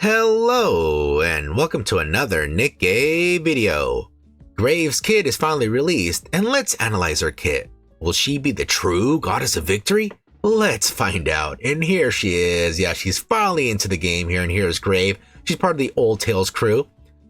Hello, and welcome to another Nikke video. Graves' kit is finally released, and let's analyze her kit. Will she be the true goddess of victory? Let's find out. And here she is. Yeah, she's finally into the game here, and here's Grave. She's part of the Old Tales crew,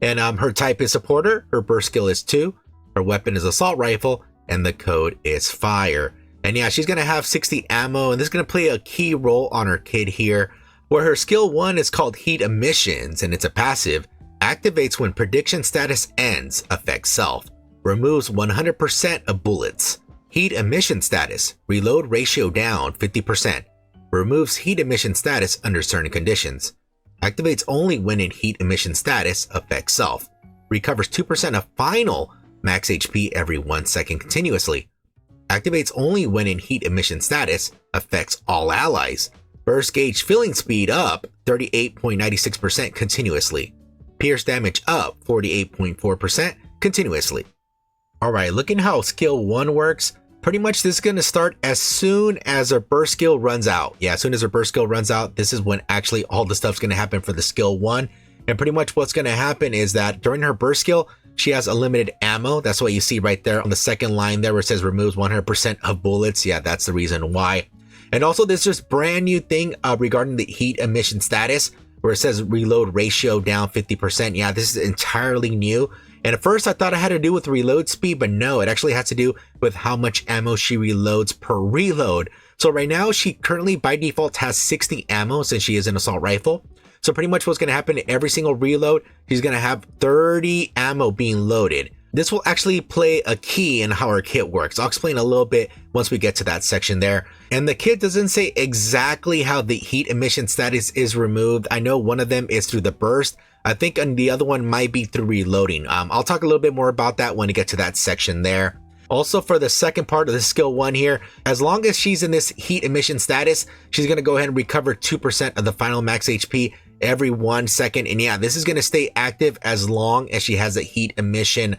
and her type is supporter, her burst skill is 2, her weapon is assault rifle, and the code is fire. And yeah, she's gonna have 60 ammo, and this is gonna play a key role on her kit here, where her skill 1 is called Heat Emissions, and it's a passive, activates when prediction status ends, affects self, removes 100% of bullets. Heat emission status, reload ratio down 50%, removes heat emission status under certain conditions. Activates only when in heat emission status, affects self, recovers 2% of final max HP every 1 second continuously. Activates only when in heat emission status, affects all allies. Burst gauge filling speed up 38.96% continuously. Pierce damage up 48.4% continuously. Alright, looking how skill 1 works, pretty much this is going to start as soon as her burst skill runs out. Yeah, as soon as her burst skill runs out, this is when actually all the stuff's going to happen for the skill 1. And pretty much what's going to happen is that during her burst skill, she has unlimited ammo. That's what you see right there on the second line there where it says removes 100% of bullets. Yeah, that's the reason why. And also this is brand new thing regarding the heat emission status where it says reload ratio down 50%. Yeah, this is entirely new. And at first I thought it had to do with reload speed, but no, it actually has to do with how much ammo she reloads per reload. So right now she currently by default has 60 ammo since she is an assault rifle. So pretty much what's going to happen every single reload, she's going to have 30 ammo being loaded. This will actually play a key in how her kit works. I'll explain a little bit once we get to that section there. And the kit doesn't say exactly how the heat emission status is removed. I know one of them is through the burst. I think the other one might be through reloading. I'll talk a little bit more about that when we get to that section there. Also for the second part of the skill 1 here, as long as she's in this heat emission status, she's going to go ahead and recover 2% of the final max HP every 1 second. And yeah, this is going to stay active as long as she has a heat emission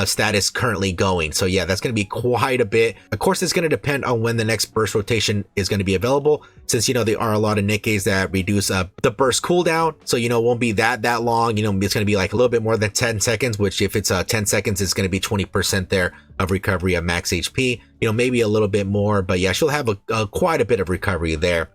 status currently going. So yeah, that's going to be quite a bit. Of course, it's going to depend on when the next burst rotation is going to be available, since there are a lot of Nikkes that reduce the burst cooldown. So it won't be that long. It's going to be like a little bit more than 10 seconds, which if it's 10 seconds, it's going to be 20% there of recovery of max HP. Maybe a little bit more, but yeah, she'll have quite a bit of recovery there.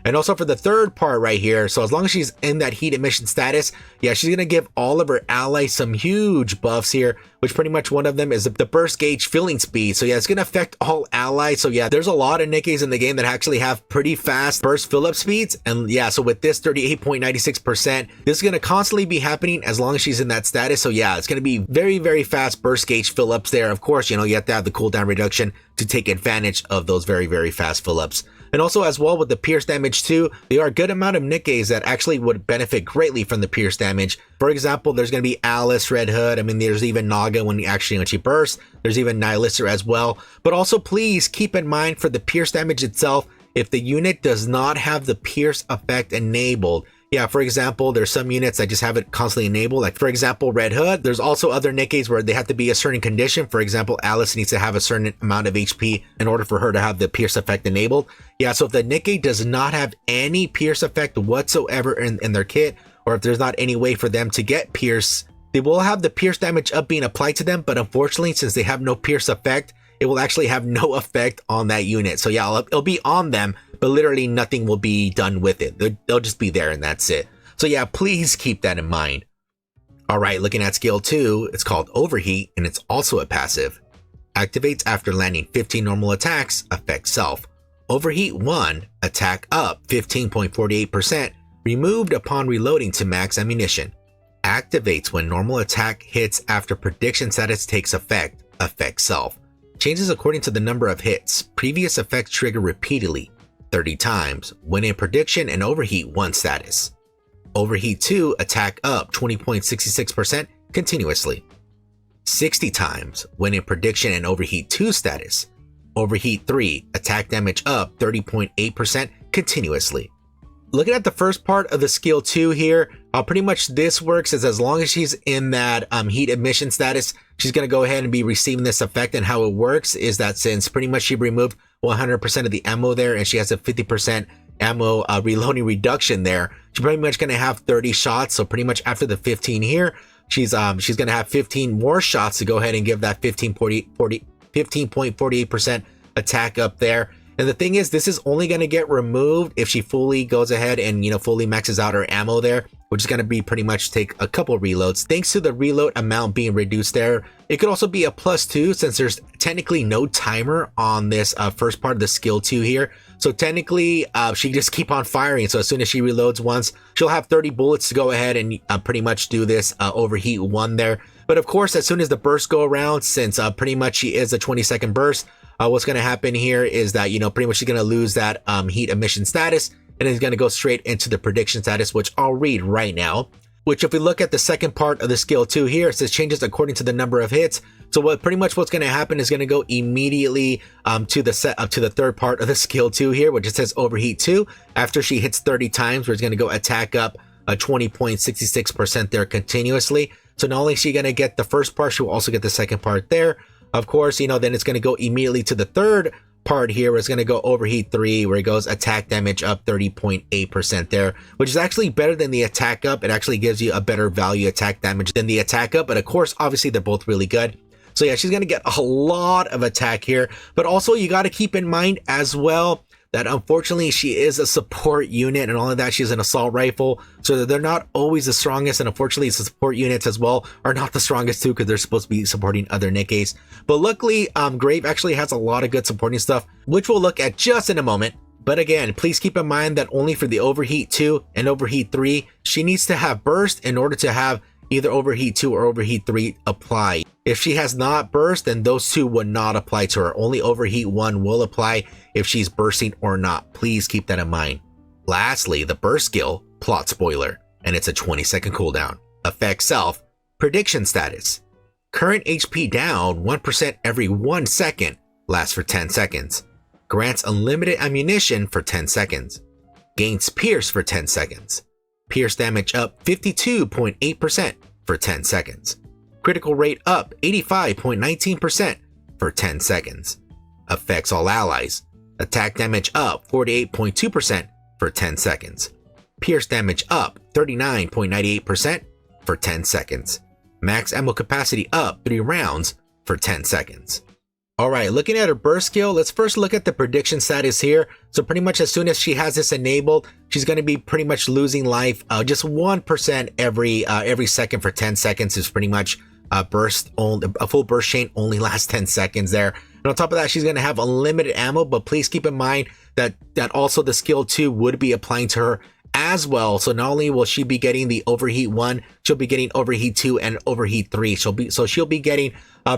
And also for the third part right here, so as long as she's in that heat emission status, yeah, she's going to give all of her allies some huge buffs here, which pretty much one of them is the burst gauge filling speed. So yeah, it's going to affect all allies. So yeah, there's a lot of Nikkes in the game that actually have pretty fast burst fill up speeds. And yeah, so with this 38.96%, this is going to constantly be happening as long as she's in that status. So yeah, it's going to be very, very fast burst gauge fill ups there. Of course, you have to have the cooldown reduction to take advantage of those very, very fast fill ups. And also as well with the pierce damage too, there are a good amount of Nikkes that actually would benefit greatly from the pierce damage. For example, there's going to be Alice, Red Hood. I mean, there's even Naga when she bursts. There's even Nihilistor as well. But also please keep in mind for the pierce damage itself, if the unit does not have the pierce effect enabled. Yeah, for example, there's some units that just have it constantly enabled. Like for example, Red Hood. There's also other Nikkes where they have to be a certain condition. For example, Alice needs to have a certain amount of HP in order for her to have the pierce effect enabled. Yeah, so if the Nikke does not have any pierce effect whatsoever in their kit, or if there's not any way for them to get pierce, they will have the pierce damage up being applied to them. But unfortunately, since they have no pierce effect, it will actually have no effect on that unit. So yeah, it'll be on them, but literally nothing will be done with it. They'll just be there and that's it. So yeah, please keep that in mind. All right, looking at skill 2, it's called Overheat, and it's also a passive. Activates after landing 15 normal attacks, affects self. Overheat 1, attack up 15.48%, removed upon reloading to max ammunition. Activates when normal attack hits after prediction status takes effect, affects self. Changes according to the number of hits. Previous effects trigger repeatedly, 30 times, when in prediction and Overheat 1 status. Overheat 2, attack up 20.66% continuously. 60 times, when in prediction and Overheat 2 status. Overheat 3, attack damage up 30.8% continuously. Looking at the first part of the skill 2 here, pretty much this works as long as she's in that heat emission status, she's going to go ahead and be receiving this effect. And how it works is that since pretty much she removed 100% of the ammo there and she has a 50% ammo reloading reduction there. She's pretty much going to have 30 shots. So pretty much after the 15 here, she's going to have 15 more shots to go ahead and give that 15.48% attack up there. And the thing is, this is only going to get removed if she fully goes ahead and, fully maxes out her ammo there, which is going to be pretty much take a couple reloads. Thanks to the reload amount being reduced there, it could also be a +2 since there's technically no timer on this first part of the skill 2 here. So technically, she can just keep on firing. So as soon as she reloads once, she'll have 30 bullets to go ahead and pretty much do this overheat 1 there. But of course, as soon as the bursts go around, since pretty much she is a 20-second burst, what's going to happen here is that, pretty much she's going to lose that heat emission status, and it's going to go straight into the prediction status, which I'll read right now. Which, if we look at the second part of the skill 2 here, it says changes according to the number of hits. So what's going to happen is going to go immediately to the third part of the skill 2 here, which it says overheat 2. After she hits 30 times, we're going to go attack up 20.66% there continuously. So not only is she going to get the first part, she will also get the second part there. Of course, then it's going to go immediately to the third part here, where it's going to go overheat 3, where it goes attack damage up 30.8% there, which is actually better than the attack up. It actually gives you a better value attack damage than the attack up, but of course, obviously they're both really good. So yeah, she's going to get a lot of attack here, but also you got to keep in mind as well that unfortunately she is a support unit, and all of that, she's an assault rifle, so they're not always the strongest, and unfortunately the support units as well are not the strongest too, because they're supposed to be supporting other Nikkes. But luckily, Grave actually has a lot of good supporting stuff, which we'll look at just in a moment. But again, please keep in mind that only for the overheat 2 and overheat 3, she needs to have burst in order to have either overheat 2 or overheat 3 apply. If she has not burst, then those two would not apply to her. Only overheat 1 will apply if she's bursting or not. Please keep that in mind. Lastly, the burst skill, plot spoiler, and it's a 20-second cooldown. Effect self, prediction status. Current HP down 1% every 1 second, lasts for 10 seconds. Grants unlimited ammunition for 10 seconds. Gains pierce for 10 seconds. Pierce damage up 52.8% for 10 seconds. Critical rate up 85.19% for 10 seconds. Affects all allies. Attack damage up 48.2% for 10 seconds. Pierce damage up 39.98% for 10 seconds. Max ammo capacity up 3 rounds for 10 seconds. Alright, looking at her burst skill, let's first look at the prediction status here. So pretty much as soon as she has this enabled, she's going to be pretty much losing life just 1% every second for 10 seconds is pretty much burst. A full burst chain only lasts 10 seconds there. And on top of that, she's going to have unlimited ammo, but please keep in mind that also the skill 2 would be applying to her as well. So not only will she be getting the overheat 1, she'll be getting overheat 2 and overheat 3. She'll be getting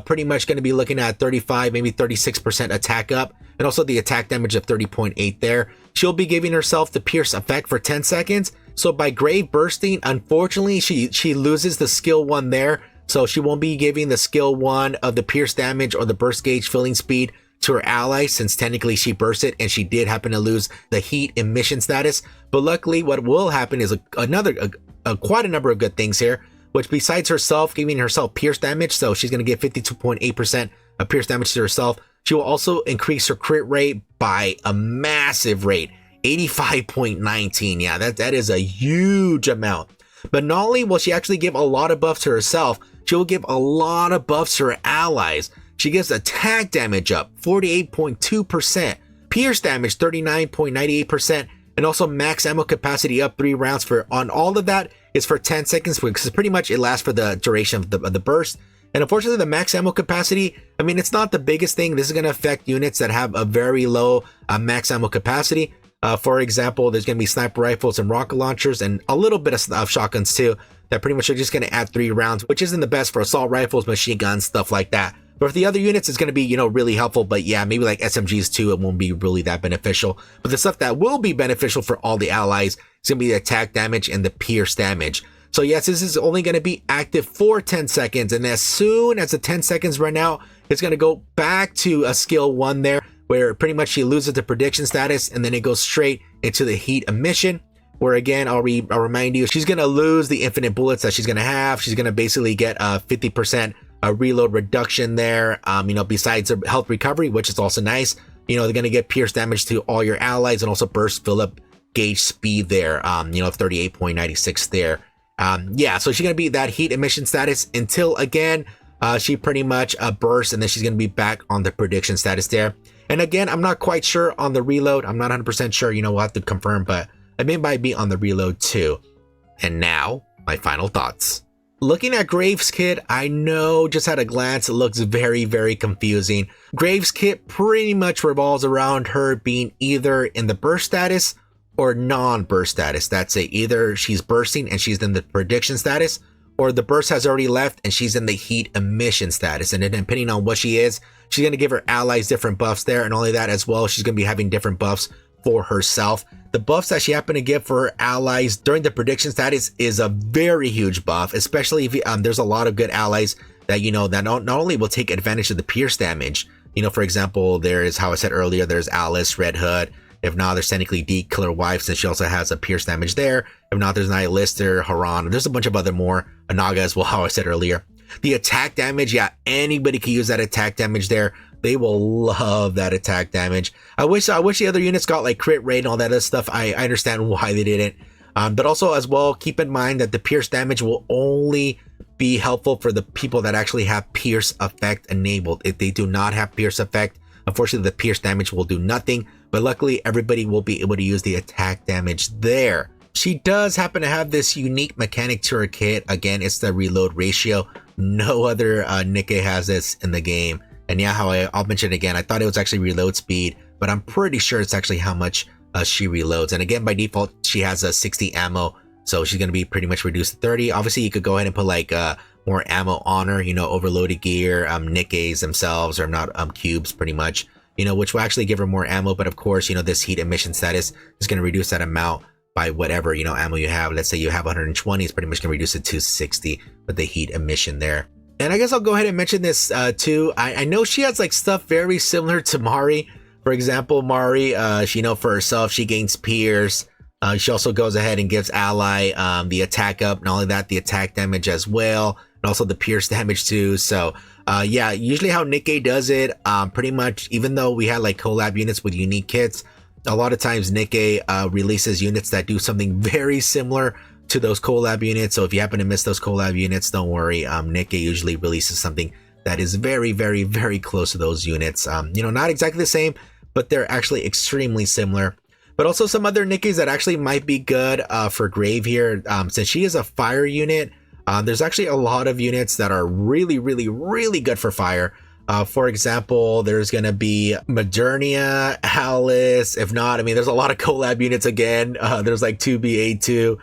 pretty much going to be looking at 35, maybe 36% attack up, and also the attack damage of 30.8 there. She'll be giving herself the pierce effect for 10 seconds. So by Grave bursting, unfortunately, she loses the skill 1 there. So she won't be giving the skill 1 of the pierce damage or the burst gauge filling speed to her ally, since technically she bursted and she did happen to lose the heat emission status. But luckily, what will happen is quite a number of good things here, which besides herself giving herself pierce damage, so she's going to get 52.8% of pierce damage to herself, she will also increase her crit rate by a massive rate, 85.19. Yeah, that is a huge amount. But not only will she actually give a lot of buffs to herself, she will give a lot of buffs to her allies. She gives attack damage up 48.2%, pierce damage 39.98%, and also max ammo capacity up 3 rounds on all of that is for 10 seconds, because pretty much it lasts for the duration of the burst. And unfortunately, the max ammo capacity, I mean, it's not the biggest thing. This is going to affect units that have a very low max ammo capacity. For example, there's going to be sniper rifles and rocket launchers and a little bit of shotguns too, that pretty much are just going to add 3 rounds, which isn't the best for assault rifles, machine guns, stuff like that. But for the other units, it's going to be, really helpful. But yeah, maybe like SMGs too, it won't be really that beneficial. But the stuff that will be beneficial for all the allies is going to be the attack damage and the pierce damage. So yes, this is only going to be active for 10 seconds. And as soon as the 10 seconds run out, it's going to go back to a skill 1 there, where pretty much she loses the prediction status, and then it goes straight into the heat emission, where again, I'll remind you, she's going to lose the infinite bullets that she's going to have. She's going to basically get a 50% reload reduction there, besides her health recovery, which is also nice. They're going to get pierce damage to all your allies, and also burst fill up gauge speed there, you know, 38.96 there. Yeah, so she's gonna be that heat emission status until again she pretty much bursts, and then she's gonna be back on the prediction status there. And again, I'm not quite sure on the reload. I'm not 100% sure. You know, we'll have to confirm, but it might be on the reload too. And now my final thoughts. Looking at Graves' kit, I know just at a glance it looks very, very confusing. Graves' kit pretty much revolves around her being either in the burst status or non-burst status. That's it. Either she's bursting and she's in the prediction status, or the burst has already left and she's in the heat emission status. And then depending on what she is, she's going to give her allies different buffs there. And only that as well, she's going to be having different buffs for herself. The buffs that she happened to give for her allies during the prediction status is a very huge buff, especially if there's a lot of good allies that, you know, that not only will take advantage of the pierce damage. You know, for example, there's, how I said earlier, there's Alice, Red Hood. If not, there's technically D, Killer Wife, since she also has a pierce damage there. If not, there's Nihilister, Haran, there's a bunch of other more, Naga as well, how I said earlier. The attack damage, yeah, anybody can use that attack damage there. They will love that attack damage. I wish the other units got like crit rate and all that other stuff. I understand why they didn't. But also as well, keep in mind that the pierce damage will only be helpful for the people that actually have pierce effect enabled. If they do not have pierce effect, unfortunately the pierce damage will do nothing. But luckily everybody will be able to use the attack damage there. She does happen to have this unique mechanic to her kit. Again, it's the reload ratio. No other Nikke has this in the game. And yeah, I'll mention it again. I thought it was actually reload speed, but I'm pretty sure it's actually how much she reloads. And again, by default, she has a 60 ammo. So she's going to be pretty much reduced to 30. Obviously, you could go ahead and put like more ammo on her, you know, overloaded gear, Nikkes themselves are not cubes pretty much, you know, which will actually give her more ammo. But of course, you know, this heat emission status is going to reduce that amount by whatever, you know, ammo you have. Let's say you have 120, it's pretty much going to reduce it to 60 with the heat emission there. And I guess I'll go ahead and mention this too. I know she has like stuff very similar to Mari. For example, Mari, she, you know, for herself, she gains pierce. She also goes ahead and gives ally the attack up. Not only that, the attack damage as well, and also the pierce damage too. So yeah, usually how Nikke does it, pretty much, even though we had like collab units with unique kits, a lot of times Nikke releases units that do something very similar to those collab units. So if you happen to miss those collab units, don't worry. Nikke usually releases something that is very, very, very close to those units. You know, not exactly the same, but they're actually extremely similar. But also some other Nikkes that actually might be good for Grave here. Since she is a fire unit, there's actually a lot of units that are really, really, really good for fire. For example, there's going to be Modernia, Alice. If not, I mean, there's a lot of collab units again. There's like 2BA2,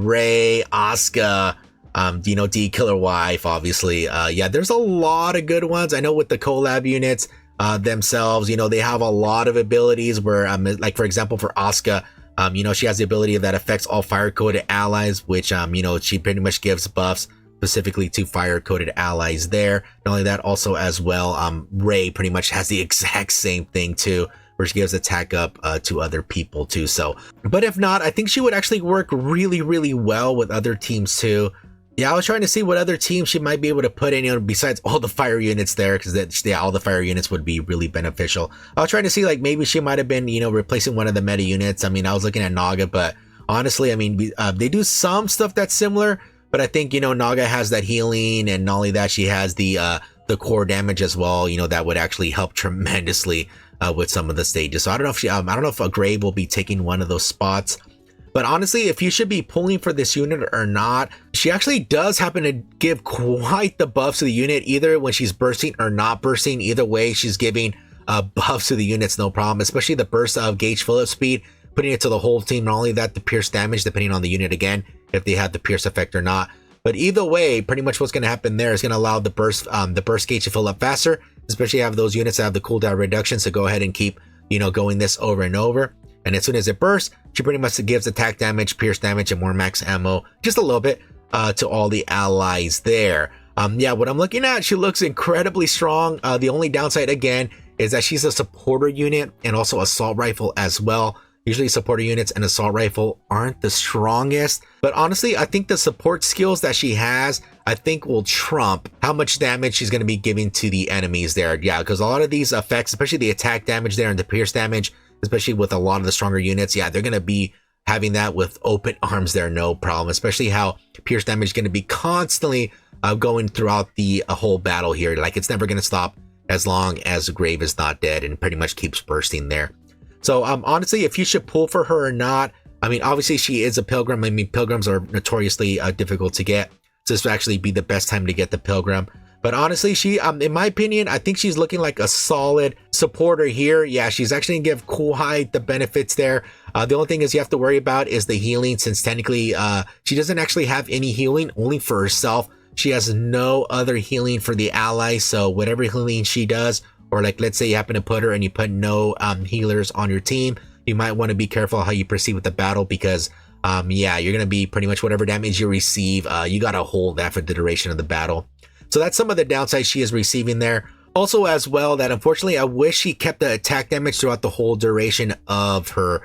Ray, Asuka, you know, D, Killer Wife, obviously. Yeah, there's a lot of good ones. I know with the collab units themselves, you know, they have a lot of abilities where, like, for example, for Asuka, you know, she has the ability that affects all fire-coded allies, which, you know, she pretty much gives buffs specifically to fire-coded allies there. Not only that, also as well, Ray pretty much has the exact same thing too, where she gives attack up to other people too. So, but if not, I think she would actually work really, really well with other teams too. Yeah, I was trying to see what other teams she might be able to put in, you know, besides all the fire units there, because yeah, all the fire units would be really beneficial. I was trying to see like maybe she might have been, you know, replacing one of the meta units. I mean, I was looking at Naga, but honestly, I mean, they do some stuff that's similar, but I think, you know, Naga has that healing, and not only that, she has the core damage as well, you know, that would actually help tremendously with some of the stages. So I don't know if I don't know if a Grave will be taking one of those spots. But honestly, if you should be pulling for this unit or not, she actually does happen to give quite the buffs to the unit, either when she's bursting or not bursting. Either way, she's giving buffs to the units, no problem, especially the burst of gauge fill-up speed, putting it to the whole team. Not only that, the pierce damage, depending on the unit again, if they have the pierce effect or not. But either way, pretty much what's going to happen there is going to allow the burst gauge to fill up faster, especially have those units that have the cooldown reduction. So go ahead and keep, you know, going this over and over. And as soon as it bursts, she pretty much gives attack damage, pierce damage, and more max ammo, just a little bit, to all the allies there. Yeah, what I'm looking at, she looks incredibly strong. The only downside, again, is that she's a supporter unit and also assault rifle as well. Usually supporter units and assault rifle aren't the strongest, but honestly, I think the support skills that she has, I think will trump how much damage she's going to be giving to the enemies there. Yeah, because a lot of these effects, especially the attack damage there and the pierce damage, especially with a lot of the stronger units. Yeah, they're going to be having that with open arms there, no problem, especially how pierce damage is going to be constantly going throughout the whole battle here. Like, it's never going to stop as long as Grave is not dead and pretty much keeps bursting there. So honestly, if you should pull for her or not, I mean, obviously she is a pilgrim. I mean, pilgrims are notoriously difficult to get. So this would actually be the best time to get the pilgrim. But honestly, she, in my opinion, I think she's looking like a solid supporter here. Yeah, she's actually gonna give Cool Hide the benefits there. The only thing is you have to worry about is the healing, since technically she doesn't actually have any healing, only for herself. She has no other healing for the allies. So whatever healing she does, or like let's say you happen to put her and you put no healers on your team, you might want to be careful how you proceed with the battle, because yeah, you're gonna be pretty much whatever damage you receive, you gotta hold that for the duration of the battle. So that's some of the downsides she is receiving there. Also as well, that unfortunately I wish she kept the attack damage throughout the whole duration of her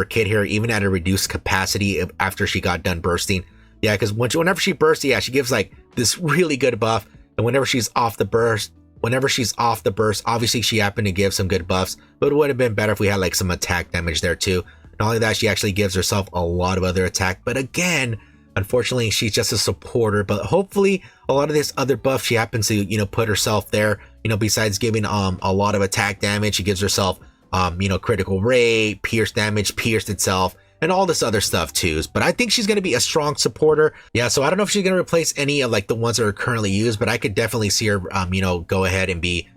kit here, even at a reduced capacity after she got done bursting. Yeah, because whenever she bursts, yeah, she gives like this really good buff, and whenever she's off the burst, obviously she happened to give some good buffs, but it would have been better if we had like some attack damage there too. Not only that, she actually gives herself a lot of other attack, but again, unfortunately, she's just a supporter. But hopefully a lot of this other buff she happens to, you know, put herself there, you know, besides giving a lot of attack damage, she gives herself you know, critical rate, pierce damage, pierced itself, and all this other stuff too. But I think she's going to be a strong supporter. Yeah, so I don't know if she's going to replace any of like the ones that are currently used, but I could definitely see her you know, go ahead and be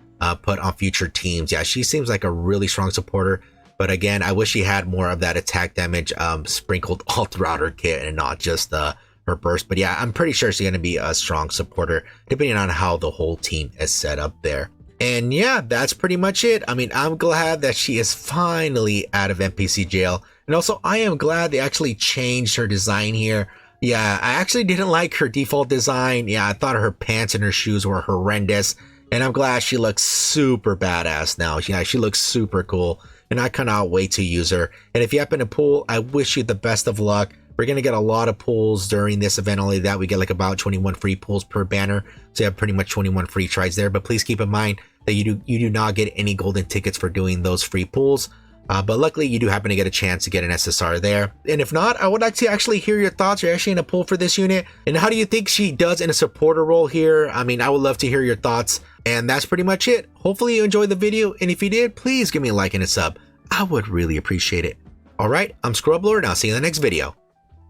put on future teams. Yeah, she seems like a really strong supporter. But again, I wish she had more of that attack damage sprinkled all throughout her kit and not just her burst. But yeah, I'm pretty sure she's going to be a strong supporter, depending on how the whole team is set up there. And yeah, that's pretty much it. I mean, I'm glad that she is finally out of NPC jail. And also, I am glad they actually changed her design here. Yeah, I actually didn't like her default design. Yeah, I thought her pants and her shoes were horrendous. And I'm glad she looks super badass now. Yeah, she looks super cool. And I cannot wait to use her. And if you happen to pull, I wish you the best of luck. We're going to get a lot of pulls during this event. Only that we get like about 21 free pulls per banner. So you have pretty much 21 free tries there. But please keep in mind that you do not get any golden tickets for doing those free pulls. But luckily you do happen to get a chance to get an SSR there. And if not, I would like to actually hear your thoughts. You're actually in a pull for this unit. And how do you think she does in a supporter role here? I mean, I would love to hear your thoughts. And that's pretty much it. Hopefully you enjoyed the video. And if you did, please give me a like and a sub. I would really appreciate it. Alright, I'm Scrublord, and I'll see you in the next video.